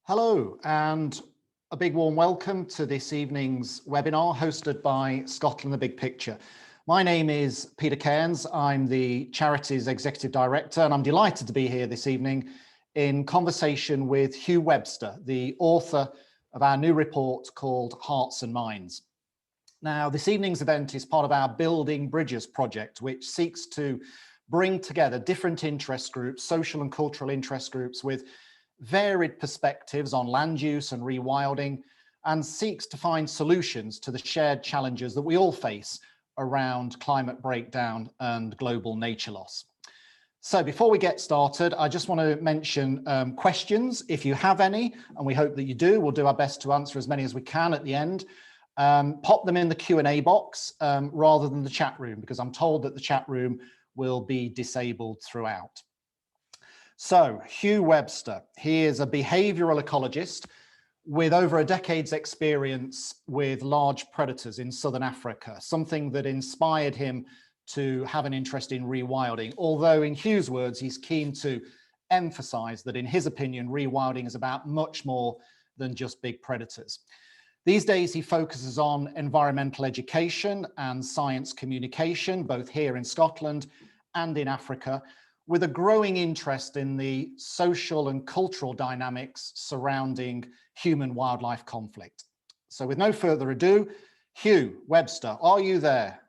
Hello, and a big warm welcome to this evening's webinar hosted by Scotland: The Big Picture. My name is Peter Cairns. I'm the charity's Executive Director, and I'm delighted to be here this evening in conversation with Hugh Webster, the author of our new report called Hearts and Minds. Now, this evening's event is part of our Building Bridges project, which seeks to bring together different interest groups, social and cultural interest groups, with varied perspectives on land use and rewilding, and seeks to find solutions to the shared challenges that we all face around climate breakdown and global nature loss. So before we get started, I just want to mention questions, if you have any, and we hope that you do. We'll do our best to answer as many as we can at the end. Pop them in the Q&A box rather than the chat room, because I'm told that the chat room will be disabled throughout. So, Hugh Webster, he is a behavioural ecologist with over a decade's experience with large predators in southern Africa, something that inspired him to have an interest in rewilding, although in Hugh's words, he's keen to emphasise that in his opinion, rewilding is about much more than just big predators. These days, he focuses on environmental education and science communication, both here in Scotland and in Africa, with a growing interest in the social and cultural dynamics surrounding human-wildlife conflict. So with no further ado, Hugh Webster, are you there?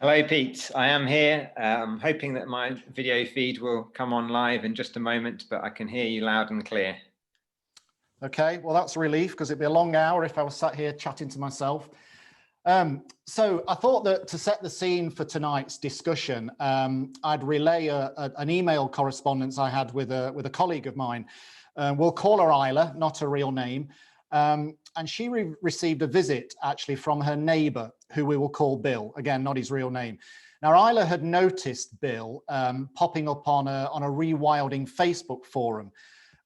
Hello, Pete. I am here. I'm hoping that my video feed will come on live in just a moment, but I can hear you loud and clear. Okay, well, that's a relief, because it'd be a long hour if I was sat here chatting to myself. So I thought that to set the scene for tonight's discussion, I'd relay an email correspondence I had with a colleague of mine. We'll call her Isla, not a real name. And she received a visit actually from her neighbour, who we will call Bill, again, not his real name. Now, Isla had noticed Bill popping up on a rewilding Facebook forum,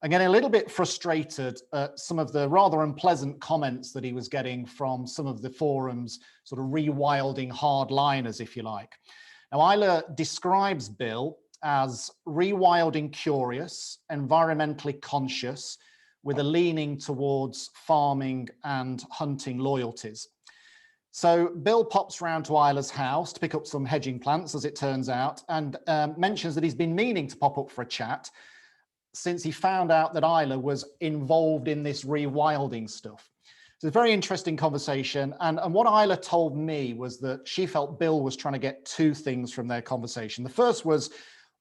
and getting a little bit frustrated at some of the rather unpleasant comments that he was getting from some of the forums, sort of rewilding hardliners, if you like. Now, Isla describes Bill as rewilding curious, environmentally conscious, with a leaning towards farming and hunting loyalties. So Bill pops round to Isla's house to pick up some hedging plants, as it turns out, and mentions that he's been meaning to pop up for a chat since he found out that Isla was involved in this rewilding stuff. So it's a very interesting conversation. And what Isla told me was that she felt Bill was trying to get two things from their conversation. The first was,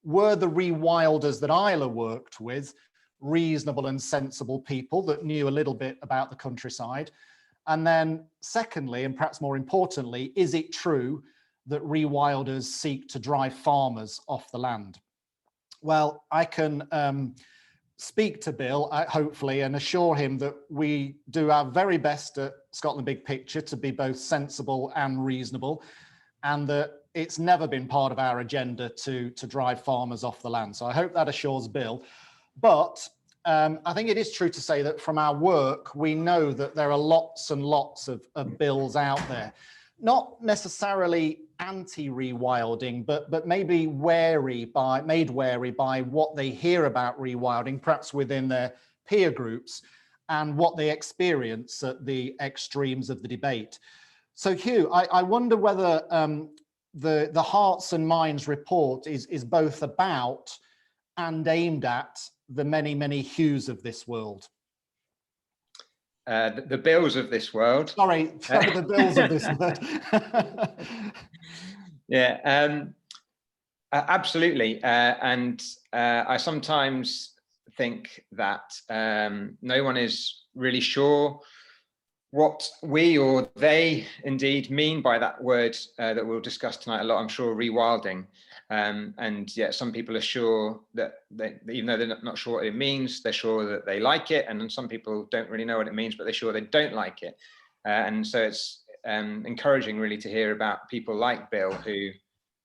were the rewilders that Isla worked with reasonable and sensible people that knew a little bit about the countryside? And then secondly, and perhaps more importantly, is it true that rewilders seek to drive farmers off the land? Well, I can speak to Bill, hopefully, and assure him that we do our very best at Scotland Big Picture to be both sensible and reasonable, and that it's never been part of our agenda to drive farmers off the land. So I hope that assures Bill. But I think it is true to say that from our work, we know that there are lots and lots of Bills out there, not necessarily anti-rewilding, but maybe made wary by what they hear about rewilding, perhaps within their peer groups, and what they experience at the extremes of the debate. So Hugh, I wonder whether the Hearts and Minds report is both about and aimed at the many, many Hughs of this world. The Bills of this world. Sorry, the Bills of this world. Yeah, absolutely. And I sometimes think that no one is really sure what we or they indeed mean by that word that we'll discuss tonight a lot, I'm sure, rewilding. And yet some people are sure that even though they're not sure what it means, they're sure that they like it. And then some people don't really know what it means, but they're sure they don't like it. And so it's encouraging really to hear about people like Bill who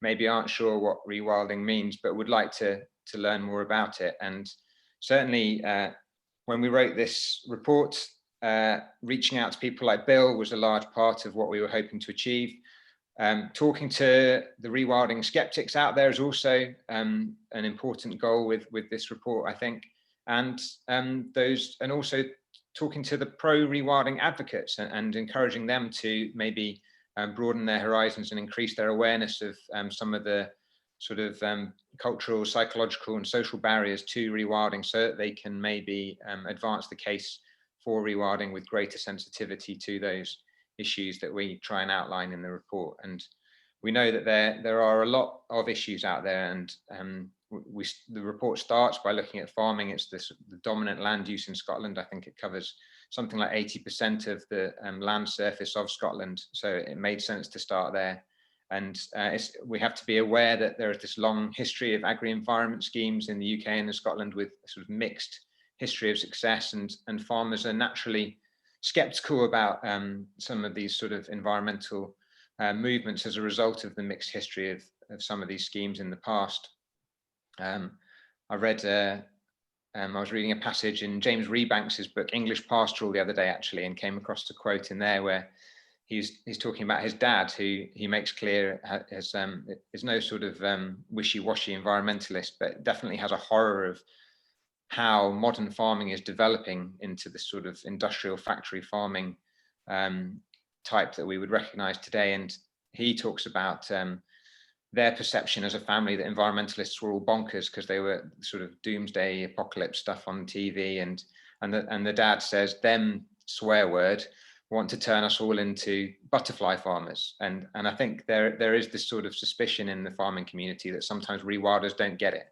maybe aren't sure what rewilding means, but would like to learn more about it. And certainly when we wrote this report, reaching out to people like Bill was a large part of what we were hoping to achieve. Talking to the rewilding skeptics out there is also an important goal with this report, I think. and also talking to the pro-rewilding advocates and encouraging them to maybe broaden their horizons and increase their awareness of some of the sort of cultural, psychological and social barriers to rewilding, so that they can maybe advance the case for rewilding with greater sensitivity to those issues that we try and outline in the report. And we know that there are a lot of issues out there, and the report starts by looking at farming. It's the dominant land use in Scotland. I think it covers something like 80% of the land surface of Scotland, so it made sense to start there. And we have to be aware that there is this long history of agri-environment schemes in the UK and in Scotland with sort of mixed history of success, and farmers are naturally skeptical about some of these sort of environmental movements as a result of the mixed history of some of these schemes in the past. I was reading a passage in James Rebanks's book English Pastoral the other day, actually, and came across a quote in there where he's talking about his dad, who he makes clear is no sort of wishy-washy environmentalist, but definitely has a horror of how modern farming is developing into the sort of industrial factory farming type that we would recognize today. And he talks about their perception as a family that environmentalists were all bonkers because they were sort of doomsday apocalypse stuff on TV, and the dad says them swear word want to turn us all into butterfly farmers. And I think there is this sort of suspicion in the farming community that sometimes rewilders don't get it.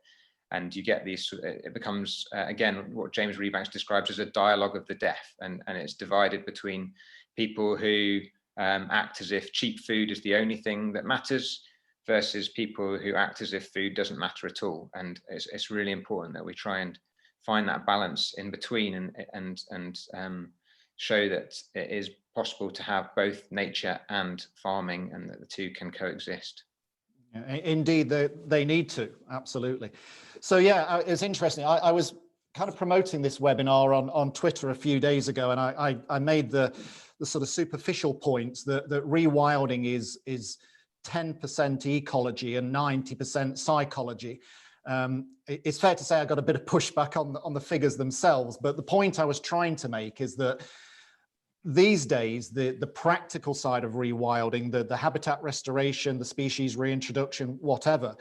And you get these, it becomes, again, what James Rebanks describes as a dialogue of the deaf. And it's divided between people who act as if cheap food is the only thing that matters versus people who act as if food doesn't matter at all. And it's really important that we try and find that balance in between and show that it is possible to have both nature and farming, and that the two can coexist. Indeed, they need to, absolutely. So yeah, it's interesting. I was kind of promoting this webinar on Twitter a few days ago, and I made the sort of superficial points that rewilding is 10% ecology and 90% psychology. It's fair to say I got a bit of pushback on the figures themselves, but the point I was trying to make is that these days, the practical side of rewilding, the habitat restoration, the species reintroduction, whatever,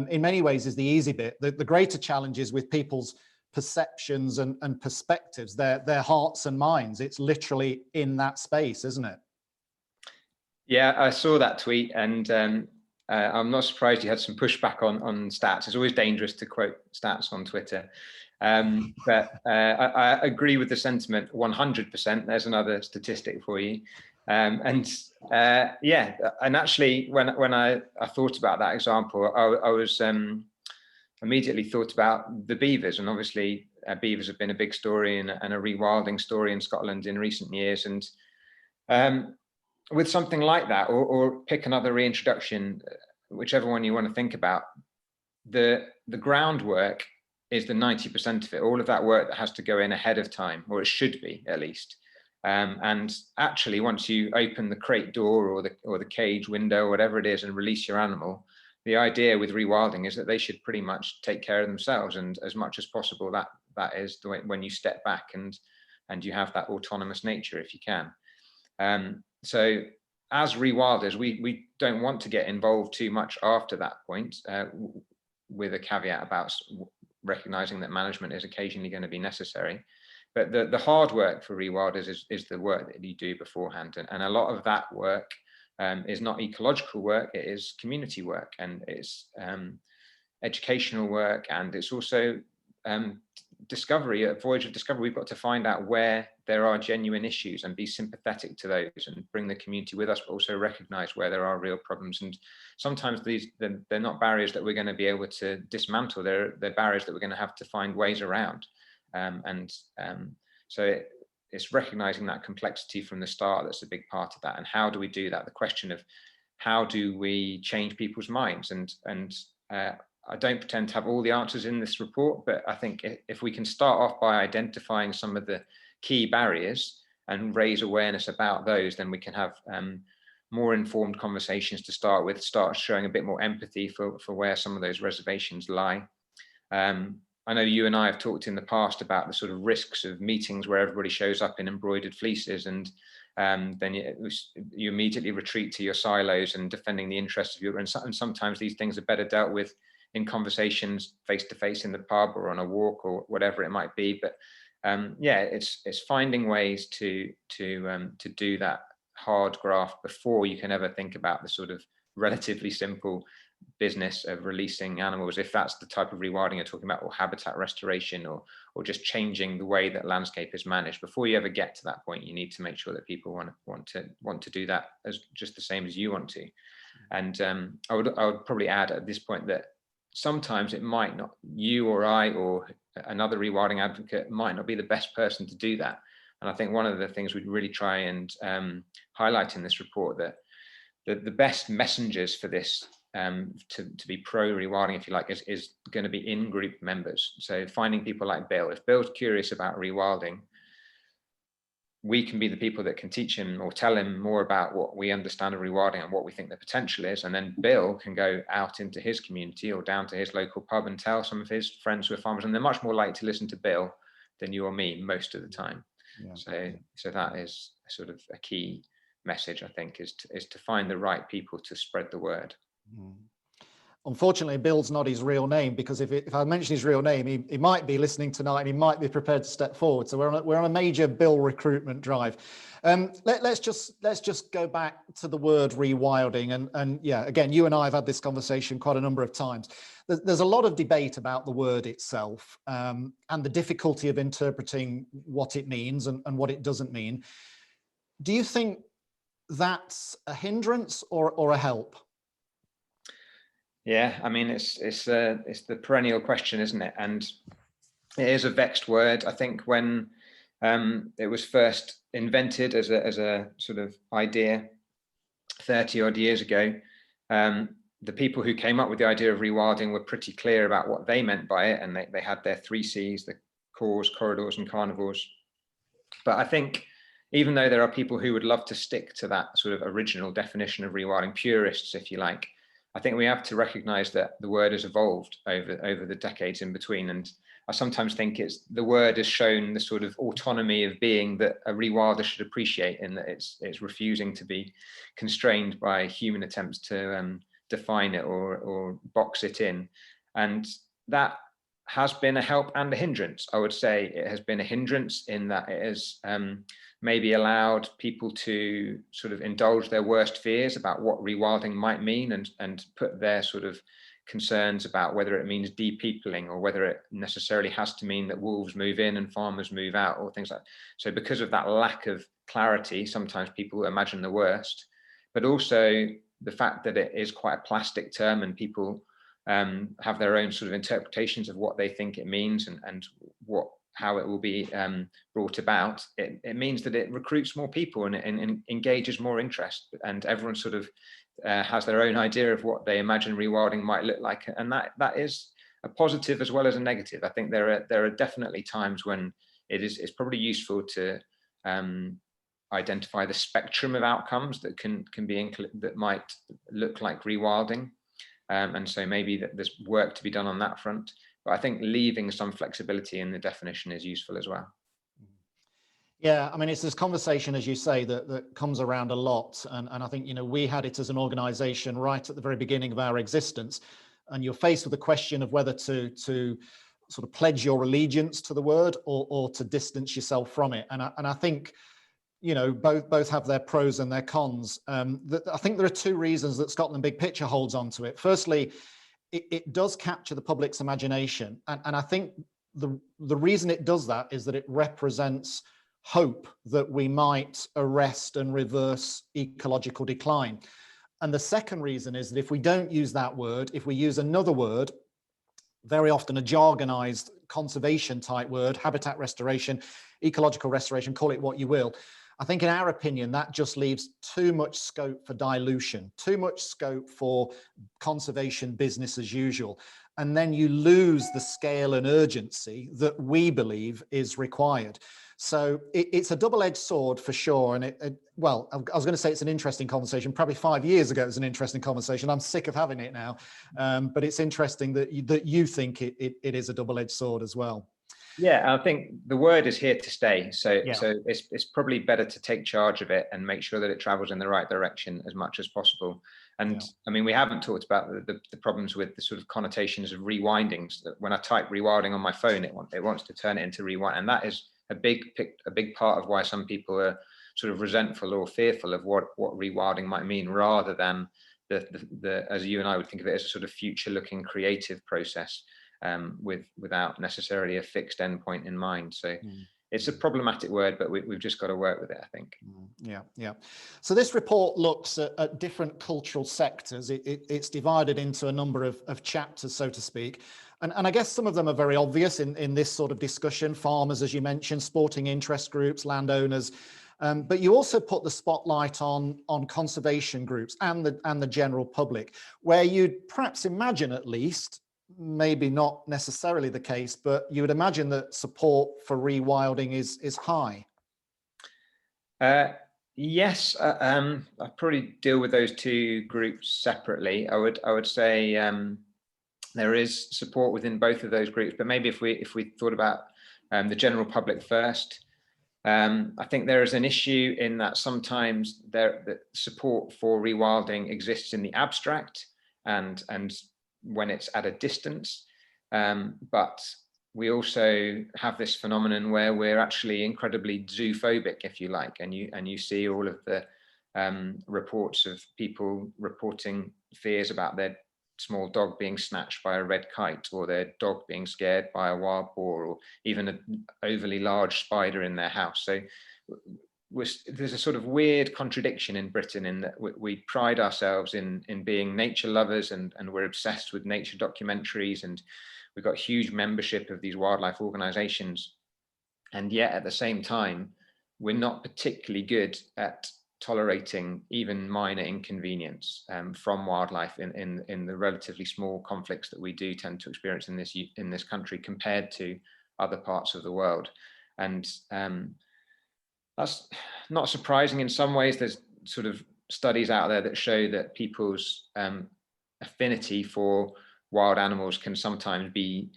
in many ways is the easy bit. The greater challenge is with people's perceptions and perspectives, their hearts and minds. It's literally in that space, isn't it? Yeah, I saw that tweet, and I'm not surprised you had some pushback on stats. It's always dangerous to quote stats on Twitter. But I agree with the sentiment 100%. There's another statistic for you. Yeah, and actually when I thought about that example, I was immediately thought about the beavers, and obviously beavers have been a big story and a rewilding story in Scotland in recent years. And with something like that, or pick another reintroduction, whichever one you want to think about, the groundwork is the 90% of it, all of that work that has to go in ahead of time, or it should be at least. And actually, once you open the crate door or the cage window, or whatever it is, and release your animal, the idea with rewilding is that they should pretty much take care of themselves, and as much as possible, that is the way when you step back and you have that autonomous nature if you can. So as rewilders, we don't want to get involved too much after that point, with a caveat about recognizing that management is occasionally going to be necessary. But the hard work for rewilders is the work that you do beforehand. And a lot of that work is not ecological work, it is community work, and it's educational work, and it's also discovery, a voyage of discovery. We've got to find out where there are genuine issues and be sympathetic to those and bring the community with us, but also recognize where there are real problems. And sometimes they're not barriers that we're going to be able to dismantle, they're barriers that we're going to have to find ways around. So it's recognizing that complexity from the start that's a big part of that. And how do we do that? The question of how do we change people's minds? And I don't pretend to have all the answers in this report, but I think if we can start off by identifying some of the key barriers and raise awareness about those, then we can have more informed conversations to start with, start showing a bit more empathy for where some of those reservations lie. I know you and I have talked in the past about the sort of risks of meetings where everybody shows up in embroidered fleeces, and then you immediately retreat to your silos and defending the interests of your, and sometimes these things are better dealt with in conversations face to face in the pub or on a walk or whatever it might be. But yeah, it's finding ways to do that hard graft before you can ever think about the sort of relatively simple business of releasing animals, if that's the type of rewilding you're talking about, or habitat restoration, or just changing the way that landscape is managed. Before you ever get to that point, you need to make sure that people want to do that as just the same as you want to. And I would probably add at this point that sometimes it might not, you or I or another rewilding advocate might not be the best person to do that. And I think one of the things we'd really try and highlight in this report, that the best messengers for this to be pro rewilding, if you like, is going to be in-group members. So finding people like Bill. If Bill's curious about rewilding, we can be the people that can teach him or tell him more about what we understand of rewilding and what we think the potential is. And then Bill can go out into his community or down to his local pub and tell some of his friends who are farmers, and they're much more likely to listen to Bill than you or me most of the time. Yeah. So that is sort of a key message, I think, is to find the right people to spread the word. Unfortunately, Bill's not his real name, because if I mention his real name, he might be listening tonight and he might be prepared to step forward. So we're on a major Bill recruitment drive. Let's just go back to the word rewilding, and yeah, again, you and I have had this conversation quite a number of times. There's a lot of debate about the word itself, and the difficulty of interpreting what it means and what it doesn't mean. Do you think that's a hindrance or a help? Yeah, I mean, it's the perennial question, isn't it? And it is a vexed word. I think when it was first invented as a sort of idea 30 odd years ago, the people who came up with the idea of rewilding were pretty clear about what they meant by it, and they had their 3 C's: the cores, corridors, and carnivores. But I think even though there are people who would love to stick to that sort of original definition of rewilding, purists, if you like, I think we have to recognize that the word has evolved over the decades in between. And I sometimes think the word has shown the sort of autonomy of being that a rewilder should appreciate, in that it's refusing to be constrained by human attempts to define it or box it in. And that has been a help and a hindrance. I would say it has been a hindrance in that it has maybe allowed people to sort of indulge their worst fears about what rewilding might mean, and put their sort of concerns about whether it means depeopling or whether it necessarily has to mean that wolves move in and farmers move out, or things like that. So because of that lack of clarity, sometimes people imagine the worst, but also the fact that it is quite a plastic term, and people have their own sort of interpretations of what they think it means and how it will be brought about. It means that it recruits more people and engages more interest, and everyone sort of has their own idea of what they imagine rewilding might look like, and that is a positive as well as a negative. I think there are definitely times when it's probably useful to identify the spectrum of outcomes that that might look like rewilding. And so maybe there's work to be done on that front, but I think leaving some flexibility in the definition is useful as well. Yeah, I mean, it's this conversation, as you say, that comes around a lot, and I think, you know, we had it as an organization right at the very beginning of our existence, and you're faced with the question of whether to sort of pledge your allegiance to the word or to distance yourself from it, and I think, you know, both have their pros and their cons. I think there are 2 reasons that Scotland Big Picture holds on to it. Firstly, it does capture the public's imagination. And I think the reason it does that is that it represents hope that we might arrest and reverse ecological decline. And the second reason is that if we don't use that word, if we use another word, very often a jargonized conservation type word, habitat restoration, ecological restoration, call it what you will, I think in our opinion, that just leaves too much scope for dilution, too much scope for conservation business as usual. and then you lose the scale and urgency that we believe is required. So it's a double-edged sword for sure. And well, I was going to say it's an interesting conversation. Probably 5 years ago, it was an interesting conversation. I'm sick of having it now. But it's interesting that you think it is a double-edged sword as well. Yeah, I think the word is here to stay. So, Yeah. so it's probably better to take charge of it and make sure that it travels in the right direction as much as possible. And Yeah. I mean, we haven't talked about the problems with the sort of connotations of rewinding. So that when I type rewilding on my phone, it wants to turn it into rewind, and that is a big part of why some people are sort of resentful or fearful of what rewilding might mean, rather than the as you and I would think of it, as a sort of future-looking creative process. Without necessarily a fixed endpoint in mind. So it's a problematic word, but we've just got to work with it, I think. Yeah. So this report looks at different cultural sectors. It's divided into a number of chapters, so to speak. And I guess some of them are very obvious in this sort of discussion. Farmers, as you mentioned, sporting interest groups, landowners. But you also put the spotlight on conservation groups and the general public, where you'd perhaps imagine, at least, maybe not necessarily the case, but you would imagine that support for rewilding is high. Yes, I probably deal with those two groups separately. I would say there is support within both of those groups, but maybe if we thought about the general public first, I think there is an issue in that sometimes the support for rewilding exists in the abstract and when it's at a distance, but we also have this phenomenon where we're actually incredibly zoophobic, if you like, and you see all of the reports of people reporting fears about their small dog being snatched by a red kite, or their dog being scared by a wild boar, or even an overly large spider in their house. So there's a sort of weird contradiction in Britain in that we pride ourselves in being nature lovers, and we're obsessed with nature documentaries, and we've got huge membership of these wildlife organizations. And yet at the same time, we're not particularly good at tolerating even minor inconvenience from wildlife in the relatively small conflicts that we do tend to experience in this country compared to other parts of the world. And that's not surprising in some ways. There's sort of studies out there that show that people's affinity for wild animals can sometimes be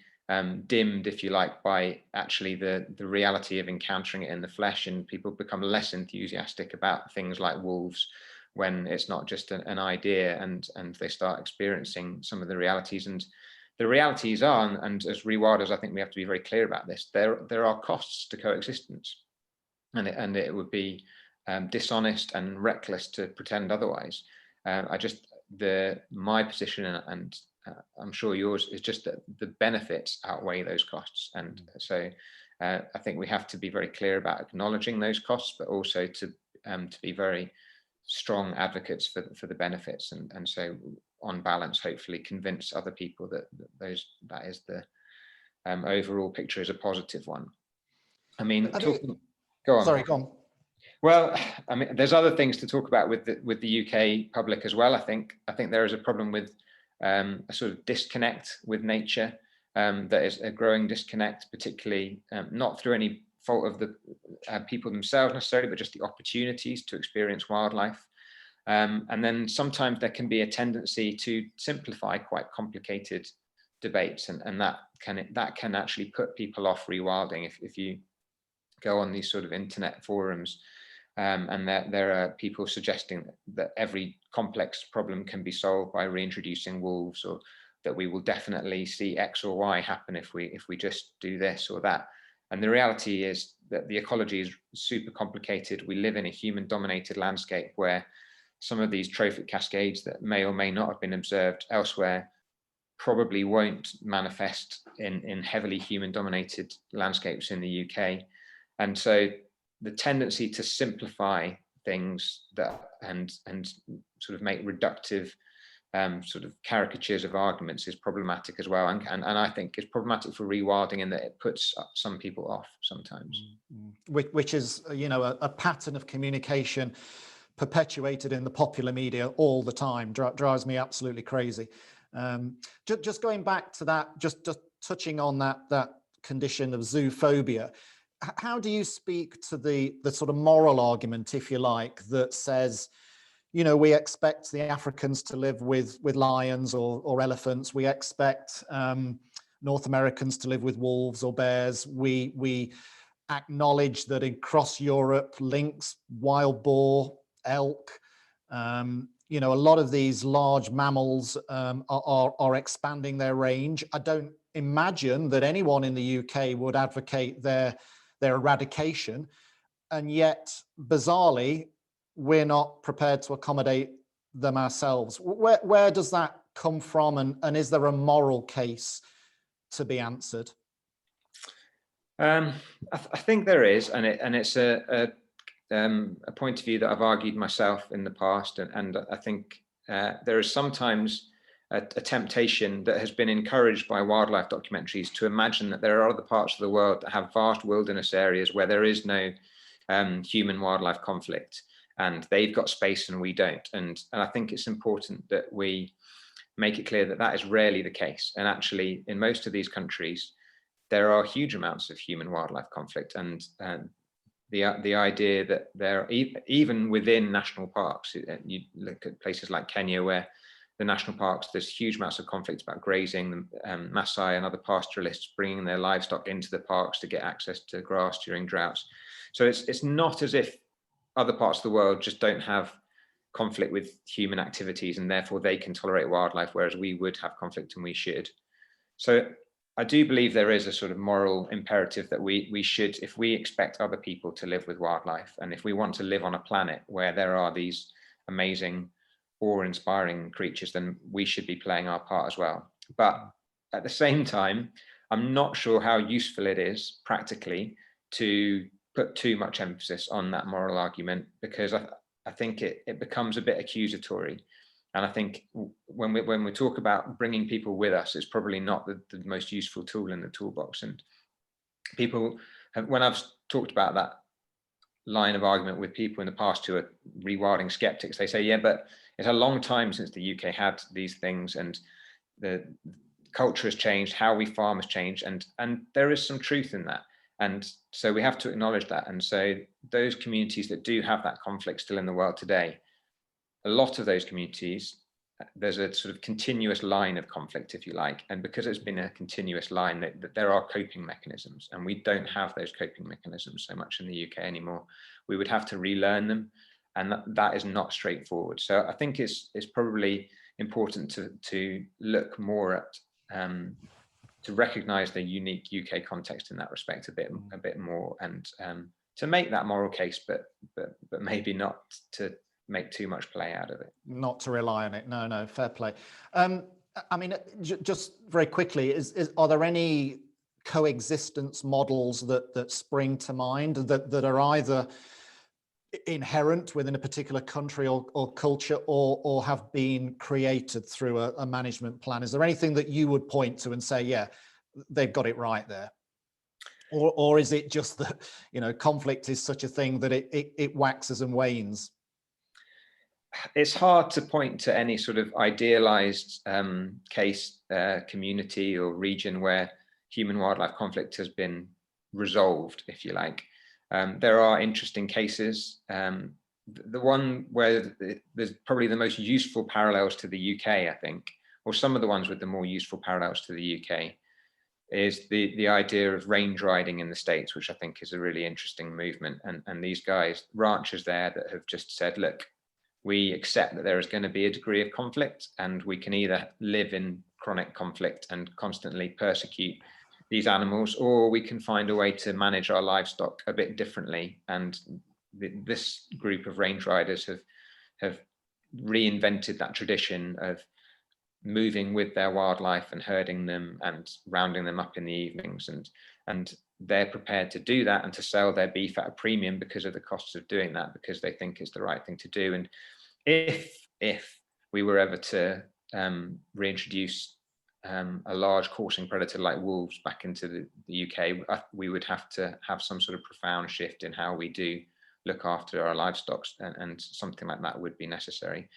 dimmed, if you like, by actually the reality of encountering it in the flesh, and people become less enthusiastic about things like wolves when it's not just an idea, and they start experiencing some of the realities. And the realities are, and as rewilders, I think we have to be very clear about this, there are costs to coexistence. And it would be dishonest and reckless to pretend otherwise. My position, and I'm sure yours, is just that the benefits outweigh those costs. And so I think we have to be very clear about acknowledging those costs, but also to be very strong advocates for the benefits. And so on balance, hopefully convince other people that is the overall picture is a positive one. I mean, go on. Sorry, go on. Well, I mean, there's other things to talk about with the UK public as well. I think there is a problem with a sort of disconnect with nature. That is a growing disconnect, particularly not through any fault of the people themselves necessarily, but just the opportunities to experience wildlife. And then sometimes there can be a tendency to simplify quite complicated debates, and that can actually put people off rewilding. If you go on these sort of internet forums, and there are people suggesting that every complex problem can be solved by reintroducing wolves, or that we will definitely see X or Y happen if we just do this or that. And the reality is that the ecology is super complicated. We live in a human-dominated landscape where some of these trophic cascades that may or may not have been observed elsewhere probably won't manifest in heavily human-dominated landscapes in the UK. And so the tendency to simplify things and sort of make reductive sort of caricatures of arguments is problematic as well. And I think it's problematic for rewilding in that it puts some people off sometimes. Which is, a pattern of communication perpetuated in the popular media all the time, drives me absolutely crazy. Just going back to that, just touching on that condition of zoophobia, how do you speak to the sort of moral argument, if you like, that says, you know, we expect the Africans to live with lions or elephants. We expect North Americans to live with wolves or bears. We acknowledge that across Europe, lynx, wild boar, elk, you know, a lot of these large mammals are expanding their range. I don't imagine that anyone in the UK would advocate their eradication, and yet, bizarrely, we're not prepared to accommodate them ourselves. Where does that come from, and is there a moral case to be answered? I think there is, and it's a point of view that I've argued myself in the past, and I think there is sometimes a temptation that has been encouraged by wildlife documentaries to imagine that there are other parts of the world that have vast wilderness areas where there is no human wildlife conflict, and they've got space and we don't. And I think it's important that we make it clear that that is rarely the case. And actually, in most of these countries, there are huge amounts of human wildlife conflict, and the idea that there, even within national parks, you look at places like Kenya, where the national parks, there's huge amounts of conflict about grazing. Maasai and other pastoralists bringing their livestock into the parks to get access to grass during droughts. So it's not as if other parts of the world just don't have conflict with human activities and therefore they can tolerate wildlife, whereas we would have conflict and we should. So I do believe there is a sort of moral imperative that we should, if we expect other people to live with wildlife, and if we want to live on a planet where there are these amazing, awe-inspiring creatures, then we should be playing our part as well. But at the same time, I'm not sure how useful it is practically to put too much emphasis on that moral argument, because I think it becomes a bit accusatory. And I think when we talk about bringing people with us, it's probably not the most useful tool in the toolbox. And people have, when I've talked about that line of argument with people in the past who are rewilding skeptics, they say, yeah, but it's a long time since the UK had these things, and the culture has changed, how we farm has changed, and there is some truth in that. And so we have to acknowledge that. And so those communities that do have that conflict still in the world today, a lot of those communities, there's a sort of continuous line of conflict, if you like. And because it's been a continuous line, that there are coping mechanisms, and we don't have those coping mechanisms so much in the UK anymore. We would have to relearn them, and that is not straightforward. So I think it's probably important to look more at, to recognise the unique UK context in that respect a bit more, and to make that moral case, but maybe not to make too much play out of it. Not to rely on it. No, fair play. I mean, just very quickly, are there any coexistence models that spring to mind that are either inherent within a particular country or culture, or have been created through a management plan? Is there anything that you would point to and say, yeah, they've got it right there? Or is it just that, you know, conflict is such a thing that it waxes and wanes? It's hard to point to any sort of idealized case, community or region where human wildlife conflict has been resolved, if you like. There are interesting cases. The one where there's probably the most useful parallels to the UK, I think, or some of the ones with the more useful parallels to the UK, is the idea of range riding in the States, which I think is a really interesting movement. And these guys, ranchers there, that have just said, look, we accept that there is going to be a degree of conflict, and we can either live in chronic conflict and constantly persecute these animals, or we can find a way to manage our livestock a bit differently. And this group of range riders have reinvented that tradition of moving with their wildlife and herding them and rounding them up in the evenings, and they're prepared to do that and to sell their beef at a premium because of the costs of doing that, because they think it's the right thing to do. And if we were ever to reintroduce a large coursing predator like wolves back into the UK, we would have to have some sort of profound shift in how we do look after our livestock, and something like that would be necessary.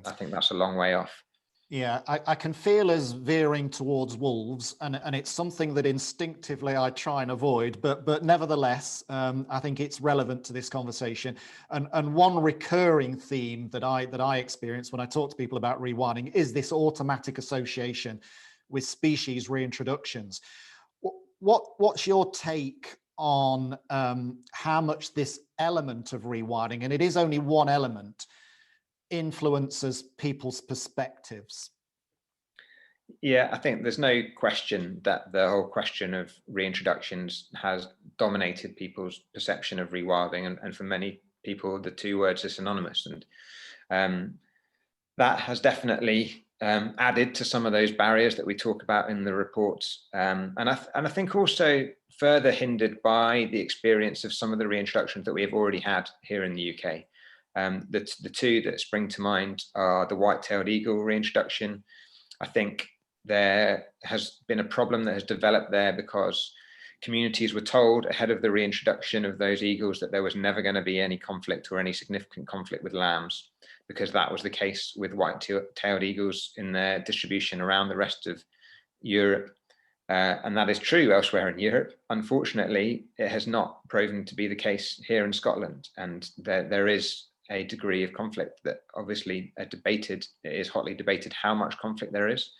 I think that's a long way off. Yeah, I can feel us veering towards wolves, and it's something that instinctively I try and avoid. But nevertheless, I think it's relevant to this conversation. And one recurring theme that I experience when I talk to people about rewilding is this automatic association with species reintroductions. What's your take on how much this element of rewilding, and it is only one element, influences people's perspectives? Yeah, I think there's no question that the whole question of reintroductions has dominated people's perception of rewilding, and for many people, the two words are synonymous. And that has definitely added to some of those barriers that we talk about in the reports. And I think also further hindered by the experience of some of the reintroductions that we have already had here in the UK. The two that spring to mind are the white-tailed eagle reintroduction. I think there has been a problem that has developed there because communities were told ahead of the reintroduction of those eagles that there was never going to be any conflict or any significant conflict with lambs, because that was the case with white-tailed eagles in their distribution around the rest of Europe. And that is true elsewhere in Europe. Unfortunately, it has not proven to be the case here in Scotland. And there is a degree of conflict that obviously it is hotly debated how much conflict there is.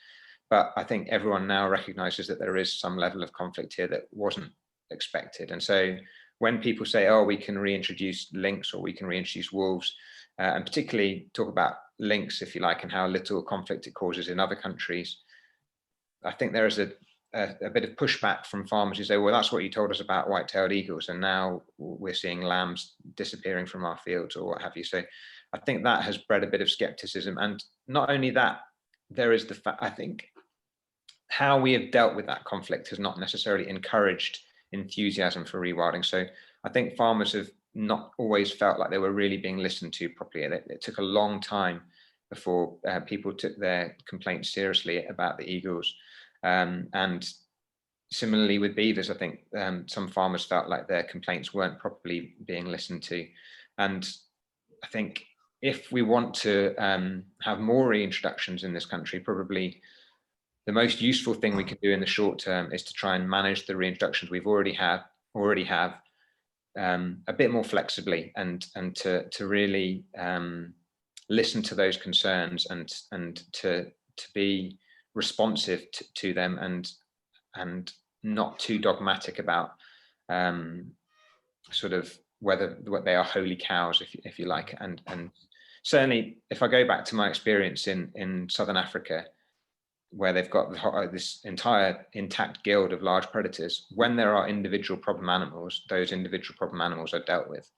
But I think everyone now recognizes that there is some level of conflict here that wasn't expected. And so when people say, oh, we can reintroduce lynx or we can reintroduce wolves, and particularly talk about lynx, if you like, and how little conflict it causes in other countries, I think there is a bit of pushback from farmers who say, well, that's what you told us about white-tailed eagles, and now we're seeing lambs disappearing from our fields or what have you. So I think that has bred a bit of skepticism. And not only that, there is the fact, I think, how we have dealt with that conflict has not necessarily encouraged enthusiasm for rewilding. So I think farmers have not always felt like they were really being listened to properly. It took a long time before people took their complaints seriously about the eagles. And similarly with beavers, I think some farmers felt like their complaints weren't properly being listened to. And I think if we want to have more reintroductions in this country, probably the most useful thing we can do in the short term is to try and manage the reintroductions we've already have a bit more flexibly, and to really listen to those concerns and to be responsive to them, and not too dogmatic about sort of whether they are holy cows, if you like. And certainly, if I go back to my experience in Southern Africa, where they've got this entire intact guild of large predators, when there are individual problem animals, those individual problem animals are dealt with.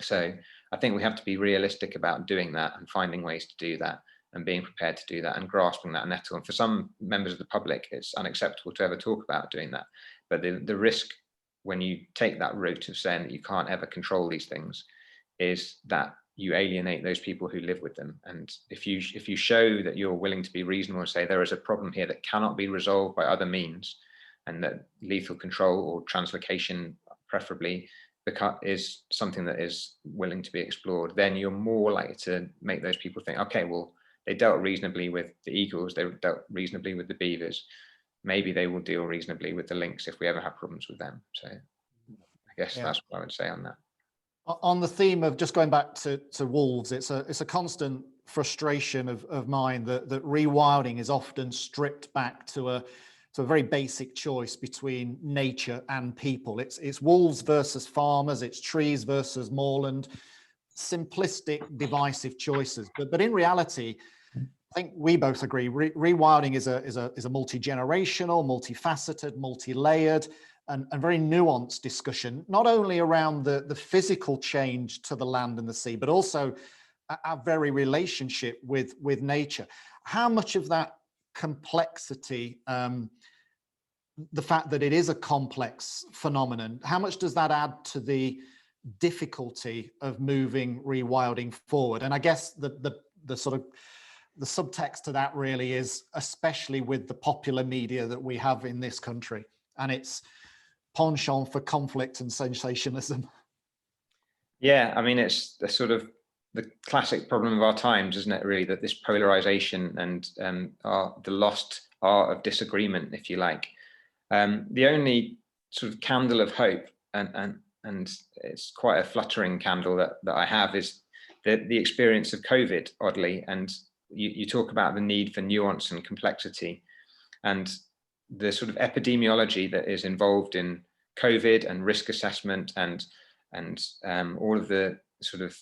So I think we have to be realistic about doing that and finding ways to do that and being prepared to do that and grasping that nettle. And for some members of the public, it's unacceptable to ever talk about doing that. But the risk when you take that route of saying that you can't ever control these things is that you alienate those people who live with them. And if you show that you're willing to be reasonable and say there is a problem here that cannot be resolved by other means, and that lethal control or translocation preferably is something that is willing to be explored, then you're more likely to make those people think, okay, well, they dealt reasonably with the eagles, they dealt reasonably with the beavers, maybe they will deal reasonably with the lynx if we ever have problems with them. So I guess that's what I would say on that. On the theme of just going back to wolves, it's a constant frustration of mine that rewilding is often stripped back to a very basic choice between nature and people. It's wolves versus farmers, it's trees versus moorland, simplistic, divisive choices. But in reality, I think we both agree rewilding is a multi-generational, multifaceted, multi-layered, and very nuanced discussion, not only around the physical change to the land and the sea, but also our very relationship with nature. How much of that complexity, the fact that it is a complex phenomenon, how much does that add to the difficulty of moving rewilding forward? And I guess the sort of the subtext to that really is, especially with the popular media that we have in this country, and its penchant for conflict and sensationalism. Yeah, I mean, it's the sort of the classic problem of our times, isn't it, really, that this polarization and the lost art of disagreement, if you like. The only sort of candle of hope, and it's quite a fluttering candle that I have, is the experience of COVID, oddly. And you talk about the need for nuance and complexity, and the sort of epidemiology that is involved in COVID and risk assessment and all of the sort of,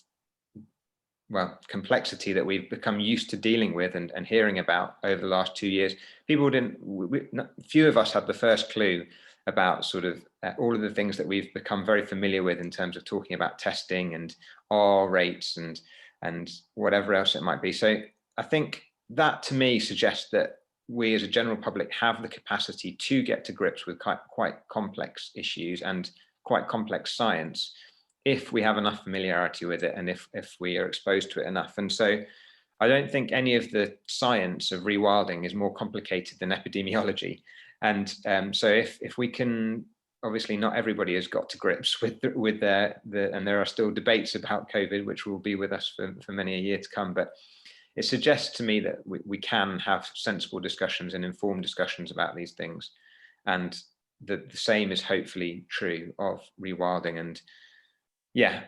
well, complexity that we've become used to dealing with and hearing about over the last 2 years. People few of us had the first clue about sort of all of the things that we've become very familiar with in terms of talking about testing and R rates and whatever else it might be. So I think that, to me, suggests that we as a general public have the capacity to get to grips with quite complex issues and quite complex science, if we have enough familiarity with it and if we are exposed to it enough. And so I don't think any of the science of rewilding is more complicated than epidemiology. And so if we can, obviously not everybody has got to grips with and there are still debates about COVID, which will be with us for many a year to come, but it suggests to me that we can have sensible discussions and informed discussions about these things. And the same is hopefully true of rewilding. And yeah,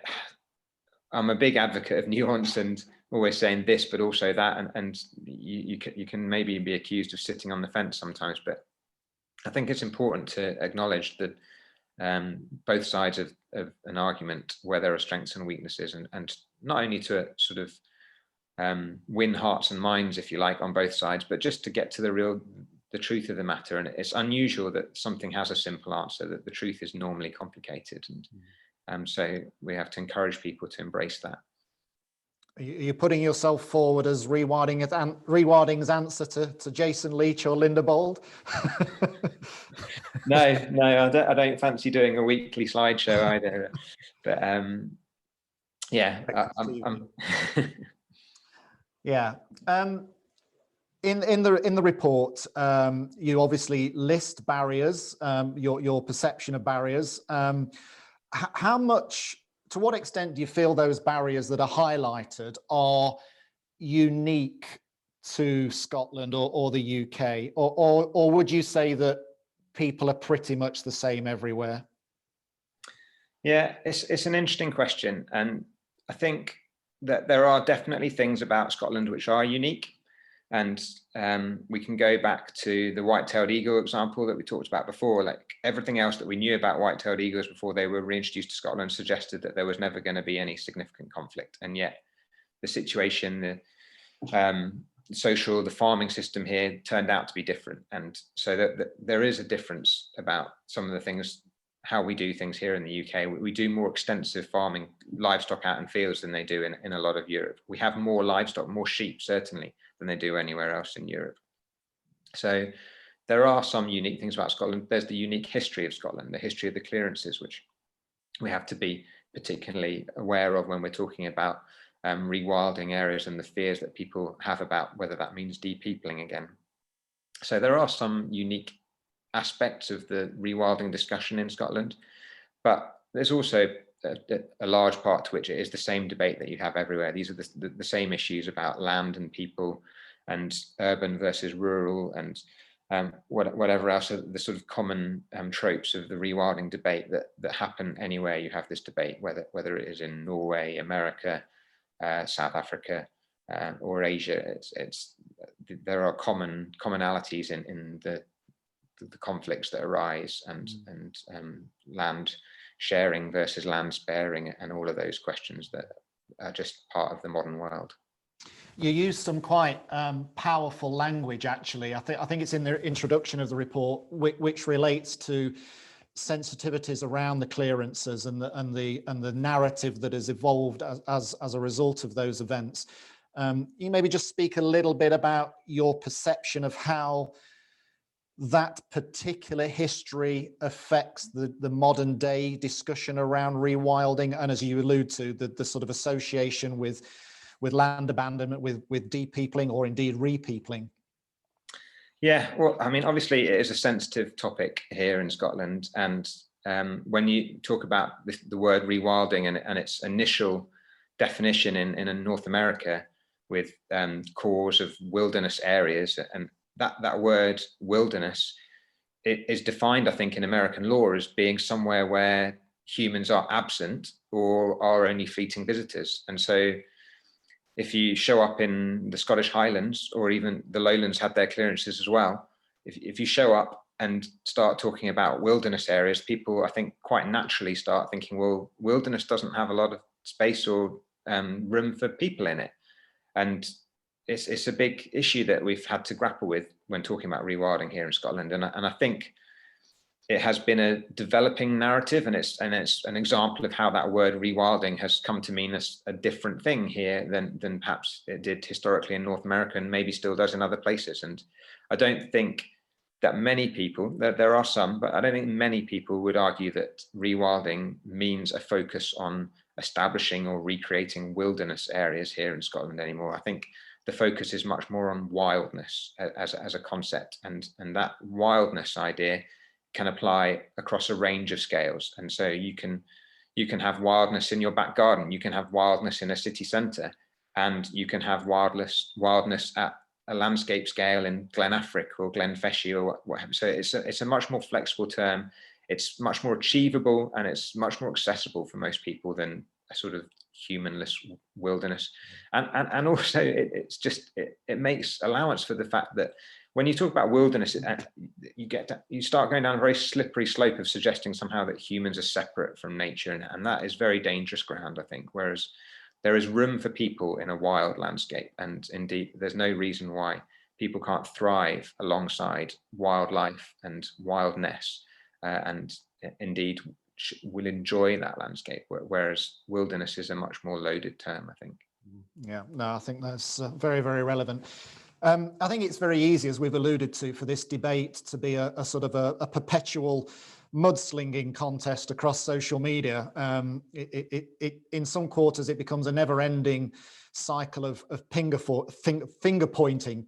I'm a big advocate of nuance and always saying this, but also that. And you can maybe be accused of sitting on the fence sometimes, but I think it's important to acknowledge that both sides of an argument, where there are strengths and weaknesses, and not only to sort of win hearts and minds, if you like, on both sides, but just to get to the truth of the matter. And it's unusual that something has a simple answer, that the truth is normally complicated. And so we have to encourage people to embrace that. Are you putting yourself forward as rewilding's answer to Jason Leach or Linda Bold? No, I don't fancy doing a weekly slideshow either. But yeah, I'm yeah. In the report, you obviously list barriers, your perception of barriers. How much, to what extent do you feel those barriers that are highlighted are unique to Scotland or the UK, or would you say that people are pretty much the same everywhere? Yeah, it's an interesting question, and I think that there are definitely things about Scotland which are unique. And we can go back to the white-tailed eagle example that we talked about before. Like, everything else that we knew about white-tailed eagles before they were reintroduced to Scotland suggested that there was never going to be any significant conflict. And yet the situation, the farming system here turned out to be different. And so that there is a difference about some of the things, how we do things here in the UK. We do more extensive farming, livestock out in fields, than they do in a lot of Europe. We have more livestock, more sheep, certainly, than they do anywhere else in Europe. So there are some unique things about Scotland. There's the unique history of Scotland, the history of the clearances, which we have to be particularly aware of when we're talking about rewilding areas and the fears that people have about whether that means depeopling again. So there are some unique aspects of the rewilding discussion in Scotland, but there's also a large part to which it is the same debate that you have everywhere. These are the same issues about land and people and urban versus rural and whatever else are the sort of common tropes of the rewilding debate that happen anywhere you have this debate, whether it is in Norway, America, South Africa, or Asia. There are commonalities in the conflicts that arise and land sharing versus land sparing and all of those questions that are just part of the modern world. You use some quite powerful language, actually. I think it's in the introduction of the report, which relates to sensitivities around the clearances and the narrative that has evolved as a result of those events. You maybe just speak a little bit about your perception of how that particular history affects the modern day discussion around rewilding, and as you allude to, the sort of association with land abandonment, with depeopling or indeed repeopling. Yeah, well, I mean, obviously it is a sensitive topic here in Scotland, and when you talk about the word rewilding and its initial definition in North America with cores of wilderness areas, and that word wilderness, it is defined, I think, in American law as being somewhere where humans are absent or are only fleeting visitors. And so if you show up in the Scottish Highlands, or even the Lowlands had their clearances as well, if you show up and start talking about wilderness areas, people, I think, quite naturally start thinking, well, wilderness doesn't have a lot of space or room for people in it. And it's a big issue that we've had to grapple with when talking about rewilding here in Scotland. And I think it has been a developing narrative, and it's an example of how that word rewilding has come to mean a different thing here than perhaps it did historically in North America, and maybe still does in other places. And I don't think that many people, there are some, but I don't think many people would argue that rewilding means a focus on establishing or recreating wilderness areas here in Scotland anymore. I think the focus is much more on wildness as a concept, and that wildness idea can apply across a range of scales. And so you can have wildness in your back garden, you can have wildness in a city centre, and you can have wildness at a landscape scale in Glenafric or Glenfeshie or whatever. So it's a much more flexible term. It's much more achievable, and it's much more accessible for most people than a sort of humanless wilderness. And also it makes allowance for the fact that when you talk about wilderness, you start going down a very slippery slope of suggesting somehow that humans are separate from nature, and that is very dangerous ground, I think. Whereas there is room for people in a wild landscape, and indeed there's no reason why people can't thrive alongside wildlife and wildness, and indeed will enjoy that landscape, whereas wilderness is a much more loaded term, I think. Yeah, no, I think that's very, very relevant. I think it's very easy, as we've alluded to, for this debate to be a sort of a perpetual mudslinging contest across social media. In some quarters, it becomes a never-ending cycle of finger pointing.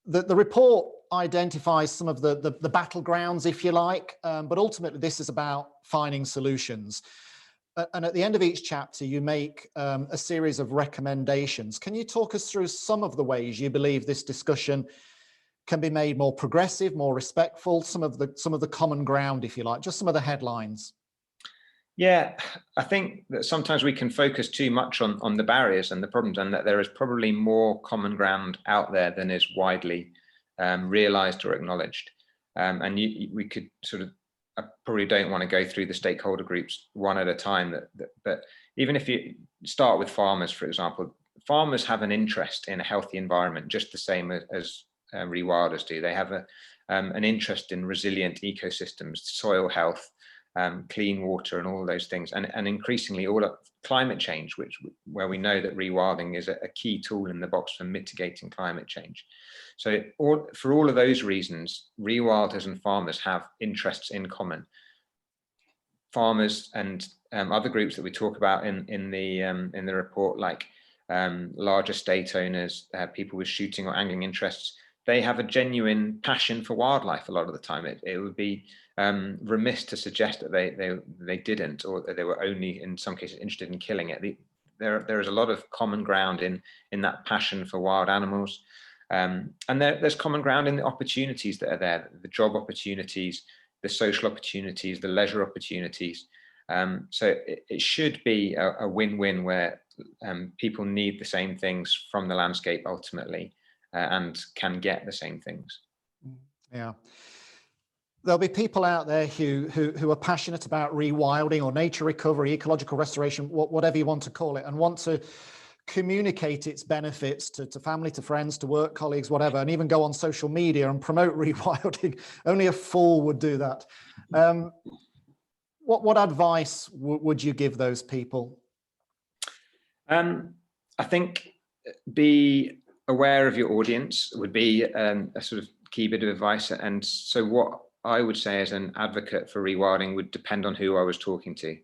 The report identifies some of the battlegrounds, if you like, but ultimately this is about finding solutions. And at the end of each chapter, you make a series of recommendations. Can you talk us through some of the ways you believe this discussion can be made more progressive, more respectful, some of the common ground, if you like, just some of the headlines? Yeah, I think that sometimes we can focus too much on the barriers and the problems, and that there is probably more common ground out there than is widely realized or acknowledged. And we could sort of, I probably don't want to go through the stakeholder groups one at a time, but even if you start with farmers, for example, farmers have an interest in a healthy environment, just the same as rewilders do. They have an interest in resilient ecosystems, soil health, clean water, and all of those things, and increasingly all of climate change, where we know that rewilding is a key tool in the box for mitigating climate change. So for all of those reasons, rewilders and farmers have interests in common. Farmers and other groups that we talk about in the report, like large estate owners, people with shooting or angling interests, they have a genuine passion for wildlife a lot of the time. It would be remiss to suggest that they didn't, or that they were only in some cases interested in killing it. There is a lot of common ground in that passion for wild animals, and there's common ground in the opportunities that are there, the job opportunities, the social opportunities, the leisure opportunities. So it should be a win-win where people need the same things from the landscape ultimately, and can get the same things. Yeah. There'll be people out there who are passionate about rewilding or nature recovery, ecological restoration, whatever you want to call it, and want to communicate its benefits to family, to friends, to work colleagues, whatever, and even go on social media and promote rewilding. Only a fool would do that. What advice would you give those people? I think be aware of your audience would be a sort of key bit of advice. And so what I would say as an advocate for rewilding would depend on who I was talking to.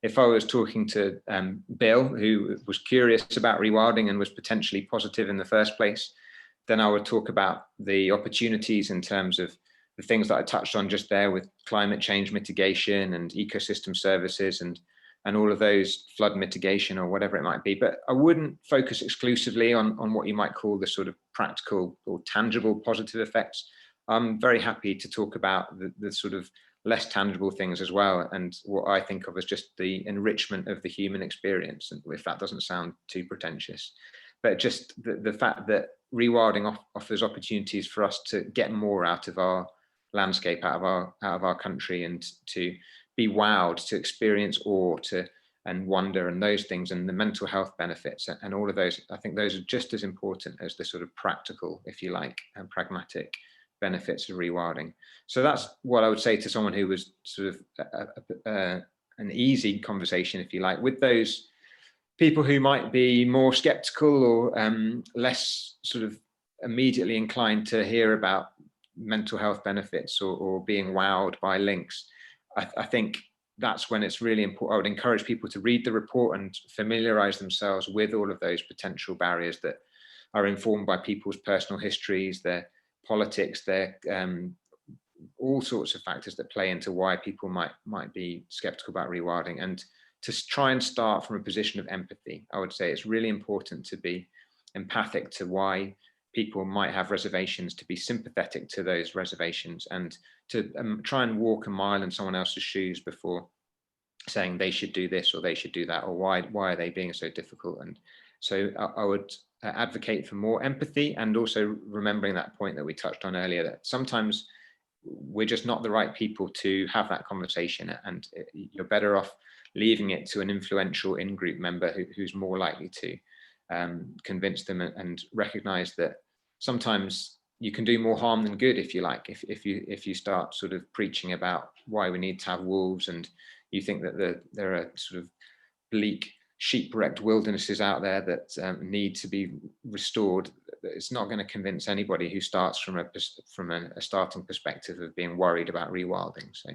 If I was talking to Bill, who was curious about rewilding and was potentially positive in the first place, then I would talk about the opportunities in terms of the things that I touched on just there with climate change mitigation and ecosystem services, and and all of those, flood mitigation or whatever it might be. But I wouldn't focus exclusively on what you might call the sort of practical or tangible positive effects. I'm very happy to talk about the sort of less tangible things as well, and what I think of as just the enrichment of the human experience, and if that doesn't sound too pretentious. But just the fact that rewilding offers opportunities for us to get more out of our landscape, out of our country, and to be wowed, to experience awe, and wonder, and those things, and the mental health benefits, and all of those. I think those are just as important as the sort of practical, if you like, and pragmatic benefits of rewilding. So that's what I would say to someone who was sort of an easy conversation, if you like, with those people who might be more skeptical or less sort of immediately inclined to hear about mental health benefits or being wowed by links. I think that's when it's really important. I would encourage people to read the report and familiarize themselves with all of those potential barriers that are informed by people's personal histories, their politics, their all sorts of factors that play into why people might be skeptical about rewilding, and to try and start from a position of empathy. I would say it's really important to be empathic to why people might have reservations, to be sympathetic to those reservations, and to try and walk a mile in someone else's shoes before saying they should do this or they should do that, or why are they being so difficult. And so I would advocate for more empathy, and also remembering that point that we touched on earlier, that sometimes we're just not the right people to have that conversation, and you're better off leaving it to an influential in-group member who's more likely to convince them, and recognize that sometimes you can do more harm than good, if you like, if you start sort of preaching about why we need to have wolves, and you think that there are sort of bleak sheep-wrecked wildernesses out there that need to be restored. It's not going to convince anybody who starts from a starting perspective of being worried about rewilding. So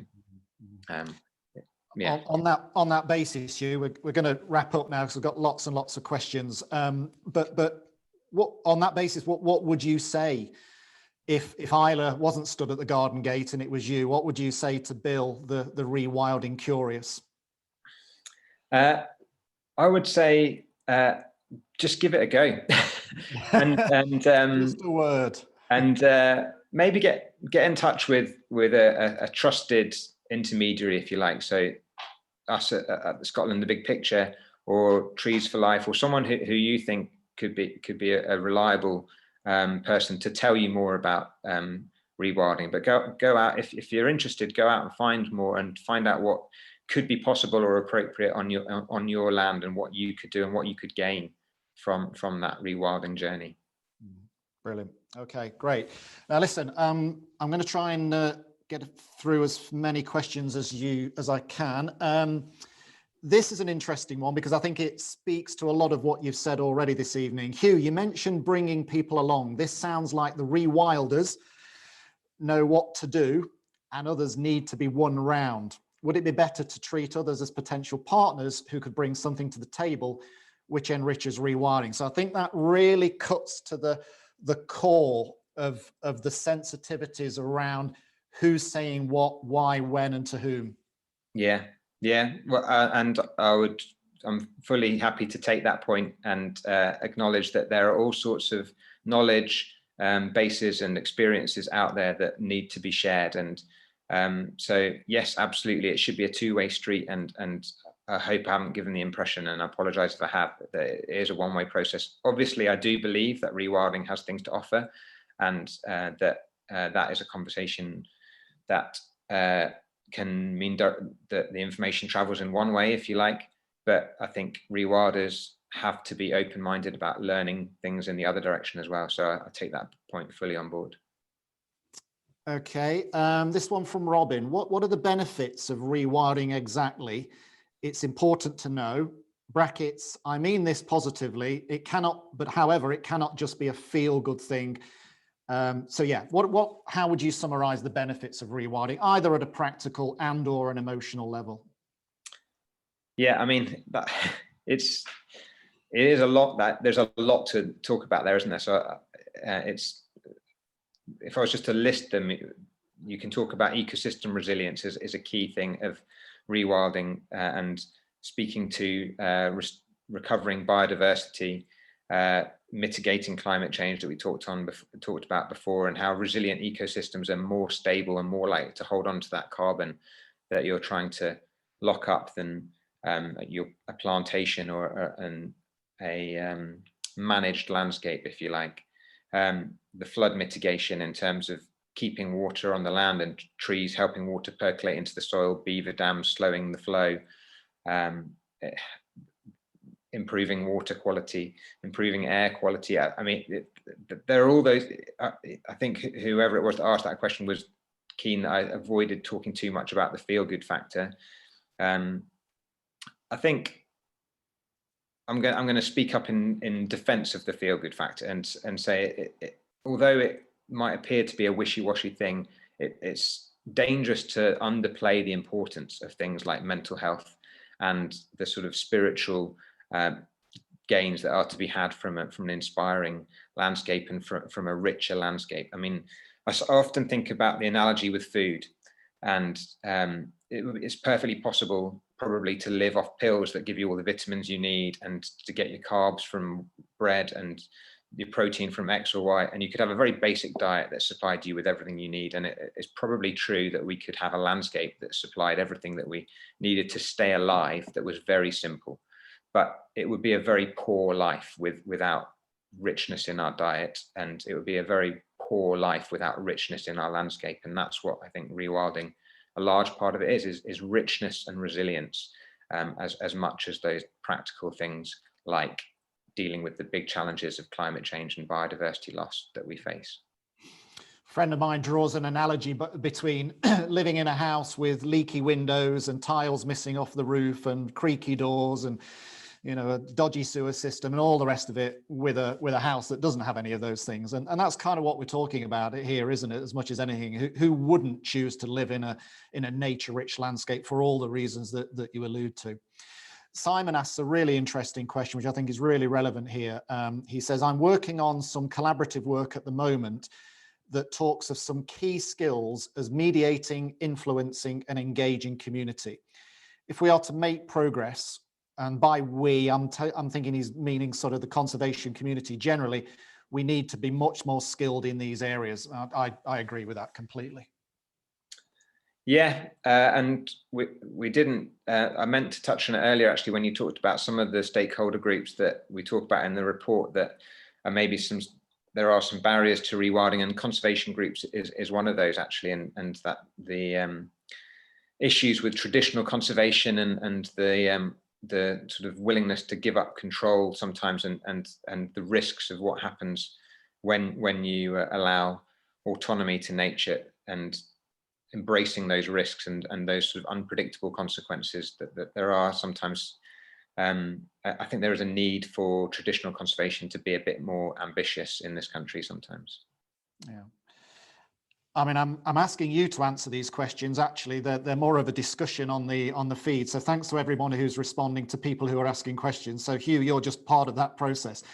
yeah. On that basis, Hugh, we're going to wrap up now because we've got lots and lots of questions. But what, on that basis, what would you say if Isla wasn't stood at the garden gate and it was you? What would you say to Bill, the rewilding curious? I would say just give it a go, and just a word, and maybe get in touch with a trusted intermediary, if you like. So us at Scotland the Big Picture, or Trees for Life, or someone who you think could be a reliable person to tell you more about rewilding. But go out, if you're interested, go out and find more, and find out what could be possible or appropriate on your land, and what you could do and what you could gain from that rewilding journey. Brilliant. Okay, great. Now listen, I'm going to try and get through as many questions as I can. This is an interesting one because I think it speaks to a lot of what you've said already this evening. Hugh, you mentioned bringing people along. This sounds like the rewilders know what to do and others need to be won round. Would it be better to treat others as potential partners who could bring something to the table which enriches rewilding? So I think that really cuts to the core of the sensitivities around who's saying what, why, when, and to whom. Yeah. Well, and I'm fully happy to take that point and acknowledge that there are all sorts of knowledge bases and experiences out there that need to be shared. And so yes, absolutely, it should be a two-way street. And I hope I haven't given the impression, and I apologize if I have, that it is a one-way process. Obviously, I do believe that rewilding has things to offer, and that is a conversation that can mean that the information travels in one way, if you like. But I think rewilders have to be open-minded about learning things in the other direction as well. So I take that point fully on board. Okay, this one from Robin. What are the benefits of rewilding exactly? It's important to know. Brackets, I mean this positively. It cannot, but however, it cannot just be a feel-good thing. So yeah, how would you summarize the benefits of rewilding, either at a practical and or an emotional level? Yeah, I mean, it is a lot, that there's a lot to talk about there, isn't there? So if I was just to list them, you can talk about ecosystem resilience is a key thing of rewilding, and speaking to recovering biodiversity, mitigating climate change that we talked about before, and how resilient ecosystems are more stable and more likely to hold on to that carbon that you're trying to lock up than a plantation or a managed landscape, if you like. The flood mitigation in terms of keeping water on the land and trees helping water percolate into the soil, beaver dams slowing the flow, improving water quality, improving air quality. I mean, there are all those. I think whoever it was that asked that question was keen that I avoided talking too much about the feel-good factor. I think I'm going to speak up in defense of the feel-good factor and say, although it might appear to be a wishy-washy thing, it's dangerous to underplay the importance of things like mental health and the sort of spiritual gains that are to be had from an inspiring landscape and from a richer landscape. I mean, I often think about the analogy with food, and it's perfectly possible probably to live off pills that give you all the vitamins you need, and to get your carbs from bread and your protein from X or Y, and you could have a very basic diet that supplied you with everything you need. And it's probably true that we could have a landscape that supplied everything that we needed to stay alive, that was very simple, but it would be a very poor life without richness in our diet, and it would be a very poor life without richness in our landscape. And that's what I think rewilding, a large part of it is richness and resilience, as much as those practical things like dealing with the big challenges of climate change and biodiversity loss that we face. A friend of mine draws an analogy between living in a house with leaky windows and tiles missing off the roof and creaky doors and, you know, a dodgy sewer system and all the rest of it, with a house that doesn't have any of those things. And that's kind of what we're talking about here, isn't it? As much as anything, who wouldn't choose to live in a nature-rich landscape for all the reasons that you allude to? Simon asks a really interesting question, which I think is really relevant here. He says, I'm working on some collaborative work at the moment that talks of some key skills as mediating, influencing, and engaging community. If we are to make progress, and by we, I'm thinking he's meaning sort of the conservation community generally, we need to be much more skilled in these areas. I agree with that completely. Yeah, and we didn't, I meant to touch on it earlier actually when you talked about some of the stakeholder groups that we talk about in the report, that maybe there are some barriers to rewilding, and conservation groups is one of those actually, and that the issues with traditional conservation and the sort of willingness to give up control sometimes, and the risks of what happens when you allow autonomy to nature, and embracing those risks and those sort of unpredictable consequences that there are sometimes. I think there is a need for traditional conservation to be a bit more ambitious in this country sometimes. Yeah. I mean, I'm asking you to answer these questions. Actually, they're more of a discussion on the feed. So thanks to everyone who's responding to people who are asking questions. So Hugh, you're just part of that process.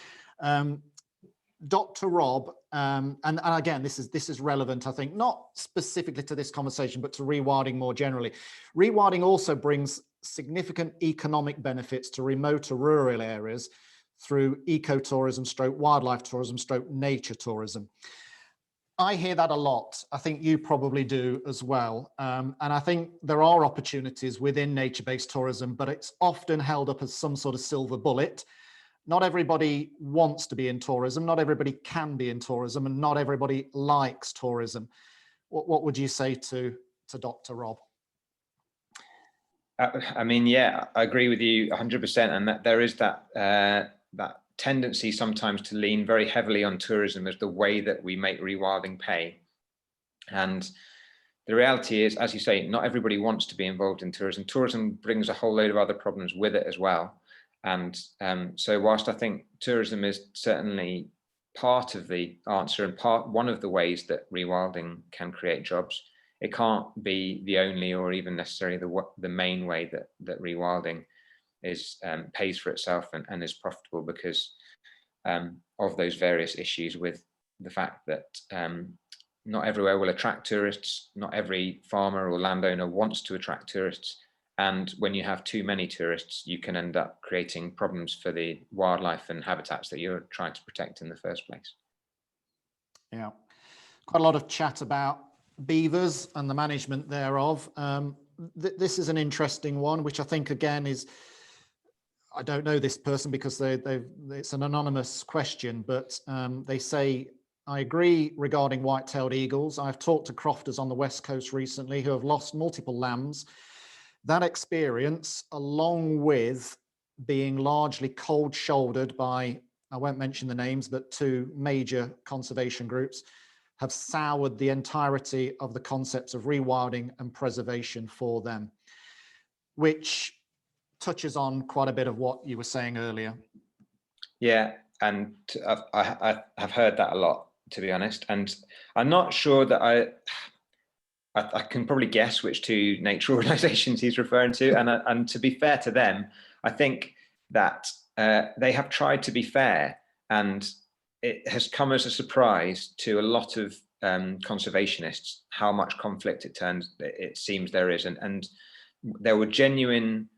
Dr. Rob, and again, this is relevant, I think, not specifically to this conversation, but to rewilding more generally. Rewilding also brings significant economic benefits to remote or rural areas through ecotourism, wildlife tourism, nature tourism. I hear that a lot. I think you probably do as well. And I think there are opportunities within nature-based tourism, but it's often held up as some sort of silver bullet. Not everybody wants to be in tourism, not everybody can be in tourism, and not everybody likes tourism. What would you say to Dr. Rob? I mean, yeah, I agree with you 100%, and that there is that tendency sometimes to lean very heavily on tourism as the way that we make rewilding pay. And the reality is, as you say, not everybody wants to be involved in tourism. Tourism brings a whole load of other problems with it as well. And so whilst I think tourism is certainly part of the answer and one of the ways that rewilding can create jobs, it can't be the only or even necessarily the main way that rewilding pays for itself and is profitable, because of those various issues with the fact that not everywhere will attract tourists, not every farmer or landowner wants to attract tourists, And when you have too many tourists, you can end up creating problems for the wildlife and habitats that you're trying to protect in the first place. Yeah, quite a lot of chat about beavers and the management thereof. This is an interesting one, which I think again is, I don't know this person because it's an anonymous question, but they say, I agree regarding white-tailed eagles. I've talked to crofters on the West Coast recently who have lost multiple lambs. That experience, along with being largely cold-shouldered by, I won't mention the names, but 2 major conservation groups, have soured the entirety of the concepts of rewilding and preservation for them, which touches on quite a bit of what you were saying earlier. Yeah, and I have heard that a lot, to be honest, and I'm not sure that I can probably guess which 2 nature organizations he's referring to, and to be fair to them, I think that they have tried to be fair, and it has come as a surprise to a lot of conservationists how much conflict it seems there is, and there were genuine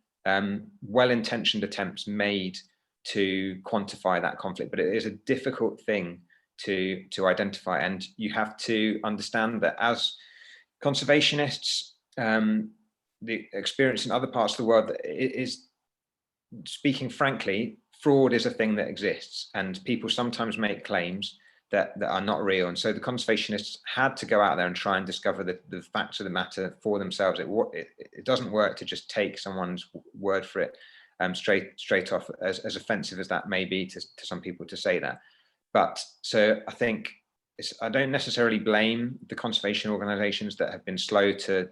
well-intentioned attempts made to quantify that conflict, but it is a difficult thing to identify, and you have to understand that as conservationists, the experience in other parts of the world is, speaking frankly, fraud is a thing that exists, and people sometimes make claims that are not real. And so the conservationists had to go out there and try and discover the facts of the matter for themselves. It doesn't work to just take someone's word for it straight off, as offensive as that may be to some people to say that. But so I think I don't necessarily blame the conservation organizations that have been slow to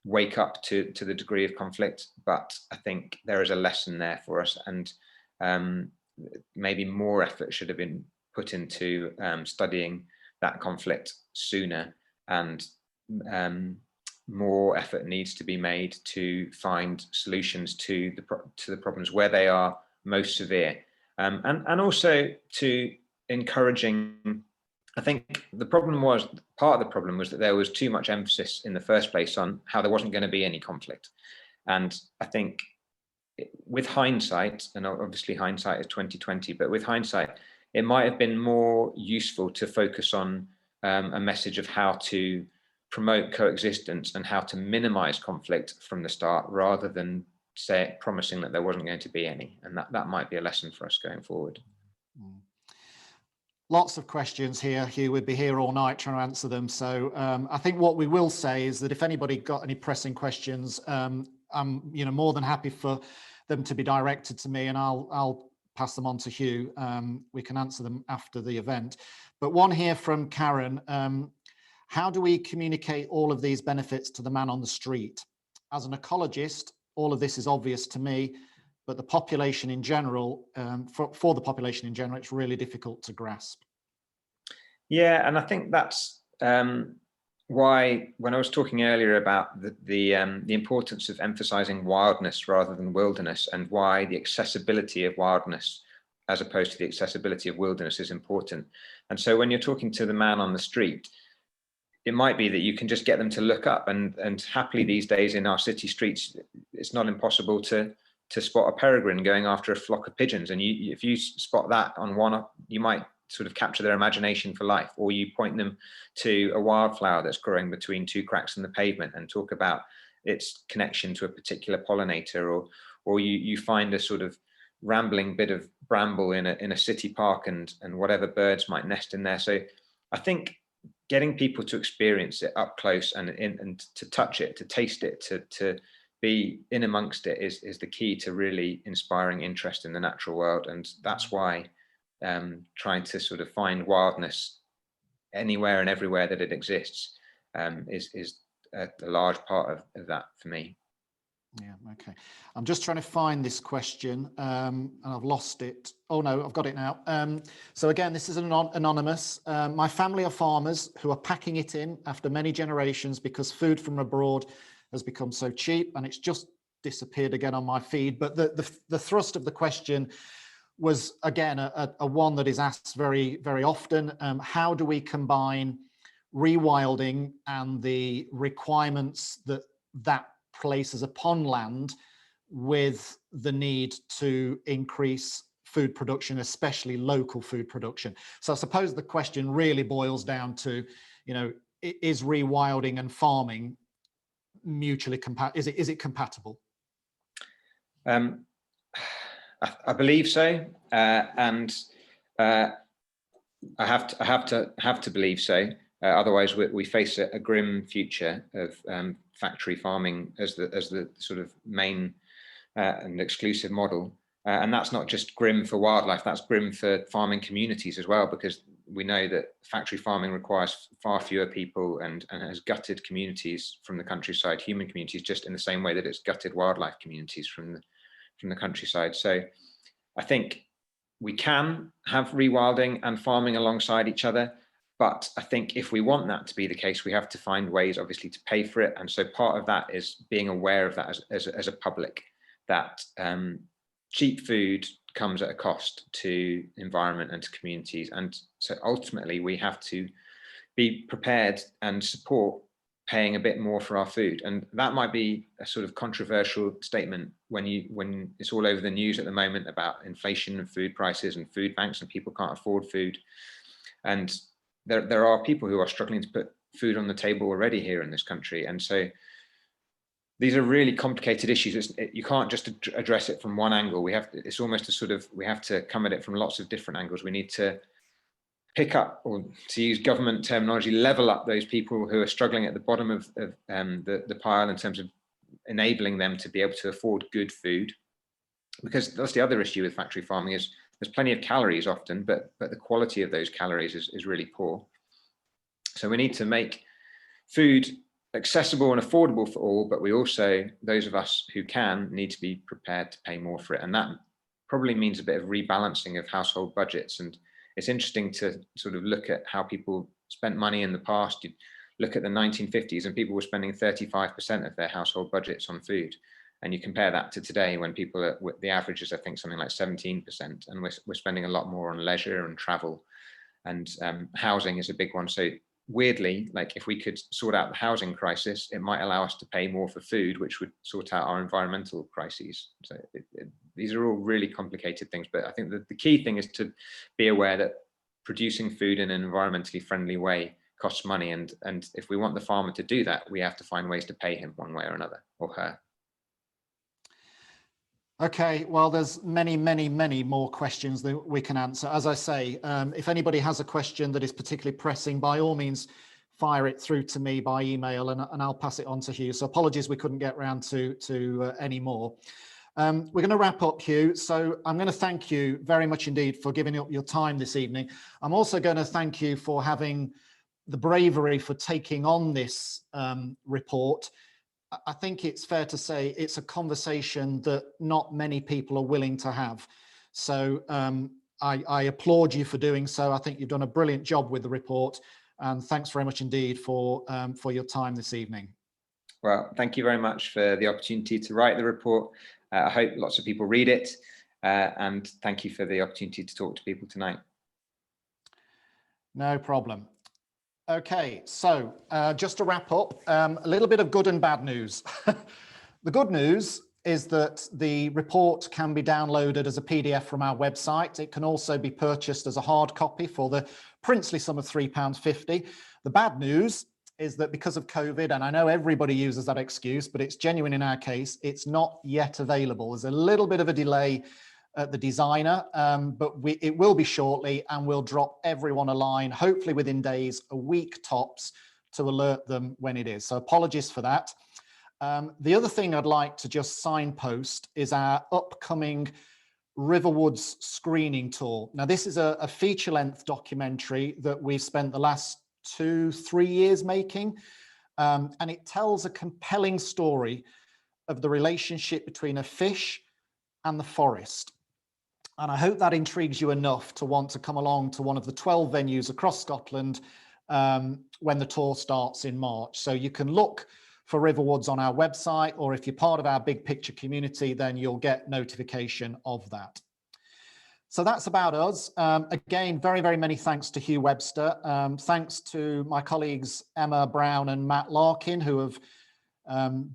wake up to the degree of conflict, but I think there is a lesson there for us, and maybe more effort should have been put into studying that conflict sooner, and more effort needs to be made to find solutions to the problems where they are most severe, and also to encouraging. I think part of the problem was that there was too much emphasis in the first place on how there wasn't going to be any conflict. And I think with hindsight, and obviously hindsight is 2020, but with hindsight, it might have been more useful to focus on a message of how to promote coexistence and how to minimize conflict from the start, rather than promising that there wasn't going to be any. And that might be a lesson for us going forward. Lots of questions here, Hugh. We'd be here all night trying to answer them. So I think what we will say is that if anybody got any pressing questions, I'm more than happy for them to be directed to me, and I'll pass them on to Hugh. We can answer them after the event. But one here from Karen. How do we communicate all of these benefits to the man on the street? As an ecologist, all of this is obvious to me, but the population in general, for the population in general, it's really difficult to grasp. Yeah, and I think that's why, when I was talking earlier about the importance of emphasizing wildness rather than wilderness, and why the accessibility of wildness as opposed to the accessibility of wilderness is important. And so when you're talking to the man on the street, it might be that you can just get them to look up, and happily these days in our city streets, it's not impossible to spot a peregrine going after a flock of pigeons. And if you spot that on one, you might sort of capture their imagination for life. Or you point them to a wildflower that's growing between 2 cracks in the pavement and talk about its connection to a particular pollinator, or you find a sort of rambling bit of bramble in a city park, and whatever birds might nest in there. So I think getting people to experience it up close and to touch it, to taste it, to be in amongst it is the key to really inspiring interest in the natural world. And that's why trying to sort of find wildness anywhere and everywhere that it exists is a large part of that for me. Yeah, okay. I'm just trying to find this question and I've lost it. Oh no, I've got it now. So again, this is anonymous. My family are farmers who are packing it in after many generations because food from abroad has become so cheap, and it's just disappeared again on my feed. But the thrust of the question was, again, a one that is asked very, very often. How do we combine rewilding and the requirements that places upon land with the need to increase food production, especially local food production. So I suppose the question really boils down to, is rewilding and farming mutually compatible? Is it compatible? I believe so, and I have to believe so. Otherwise, we face a grim future of factory farming as the sort of main and exclusive model. And that's not just grim for wildlife, that's grim for farming communities as well, because we know that factory farming requires far fewer people and has gutted communities from the countryside, human communities, just in the same way that it's gutted wildlife communities from the countryside. So I think we can have rewilding and farming alongside each other. But I think if we want that to be the case, we have to find ways, obviously, to pay for it. And so part of that is being aware of that as a public, that cheap food comes at a cost to environment and to communities. And so ultimately we have to be prepared and support paying a bit more for our food. And that might be a sort of controversial statement when it's all over the news at the moment about inflation and food prices and food banks and people can't afford food. And there are people who are struggling to put food on the table already here in this country. And so these are really complicated issues. You can't just address it from one angle. It's almost a sort of, we have to come at it from lots of different angles. We need to pick up, or to use government terminology, level up those people who are struggling at the bottom of the pile in terms of enabling them to be able to afford good food. Because that's the other issue with factory farming, is there's plenty of calories often, but the quality of those calories is really poor. So we need to make food accessible and affordable for all, but we also, those of us who can, need to be prepared to pay more for it. And that probably means a bit of rebalancing of household budgets. And it's interesting to sort of look at how people spent money in the past. You look at the 1950s and people were spending 35% of their household budgets on food. And you compare that to today, when people are, the average is, I think, something like 17%. And we're spending a lot more on leisure and travel, and housing is a big one. So weirdly, like, if we could sort out the housing crisis, it might allow us to pay more for food, which would sort out our environmental crises. So these are all really complicated things, but I think that the key thing is to be aware that producing food in an environmentally friendly way costs money, and if we want the farmer to do that, we have to find ways to pay him one way or another, or her. Okay, well, there's many more questions that we can answer. As I say, if anybody has a question that is particularly pressing, by all means, fire it through to me by email, and I'll pass it on to Hugh. So apologies we couldn't get around to any more. We're going to wrap up, Hugh. So I'm going to thank you very much indeed for giving up your time this evening. I'm also going to thank you for having the bravery for taking on this report. I think it's fair to say it's a conversation that not many people are willing to have. So I applaud you for doing so. I think you've done a brilliant job with the report, and thanks very much indeed for your time this evening. Well, thank you very much for the opportunity to write the report. I hope lots of people read it, and thank you for the opportunity to talk to people tonight. No problem. Okay, so just to wrap up, a little bit of good and bad news. The good news is that the report can be downloaded as a PDF from our website. It can also be purchased as a hard copy for the princely sum of £3.50. The bad news is that because of COVID, and I know everybody uses that excuse, but it's genuine in our case, it's not yet available. There's a little bit of a delay at the designer, but it will be shortly, and we'll drop everyone a line, hopefully within days, a week tops, to alert them when it is. So apologies for that. The other thing I'd like to just signpost is our upcoming Riverwoods screening tour. Now, this is a feature-length documentary that we've spent the last 2-3 years making, and it tells a compelling story of the relationship between a fish and the forest. And I hope that intrigues you enough to want to come along to one of the 12 venues across Scotland when the tour starts in March. So you can look for Riverwoods on our website, or if you're part of our big picture community, then you'll get notification of that. So that's about us. Again, very many thanks to Hugh Webster. Thanks to my colleagues Emma Brown and Matt Larkin, who have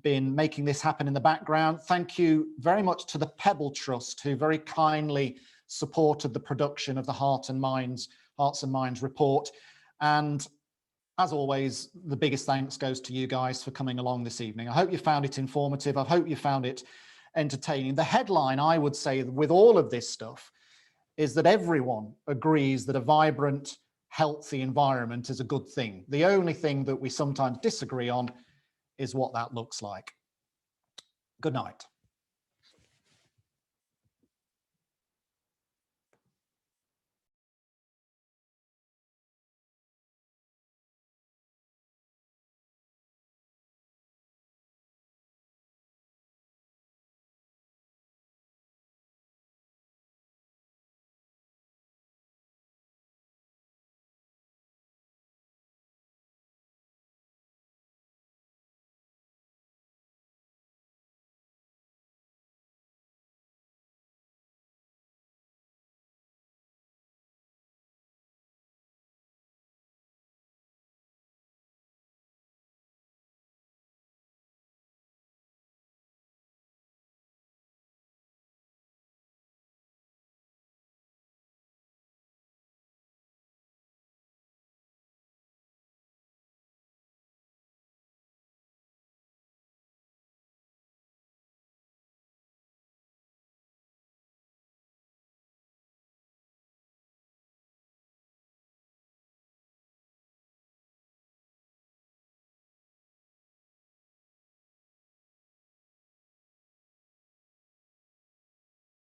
been making this happen in the background. Thank you very much to the Pebble Trust, who very kindly supported the production of the Hearts and Minds report. And as always, the biggest thanks goes to you guys for coming along this evening. I hope you found it informative. I hope you found it entertaining. The headline, I would say, with all of this stuff is that everyone agrees that a vibrant, healthy environment is a good thing. The only thing that we sometimes disagree on is what that looks like. Good night.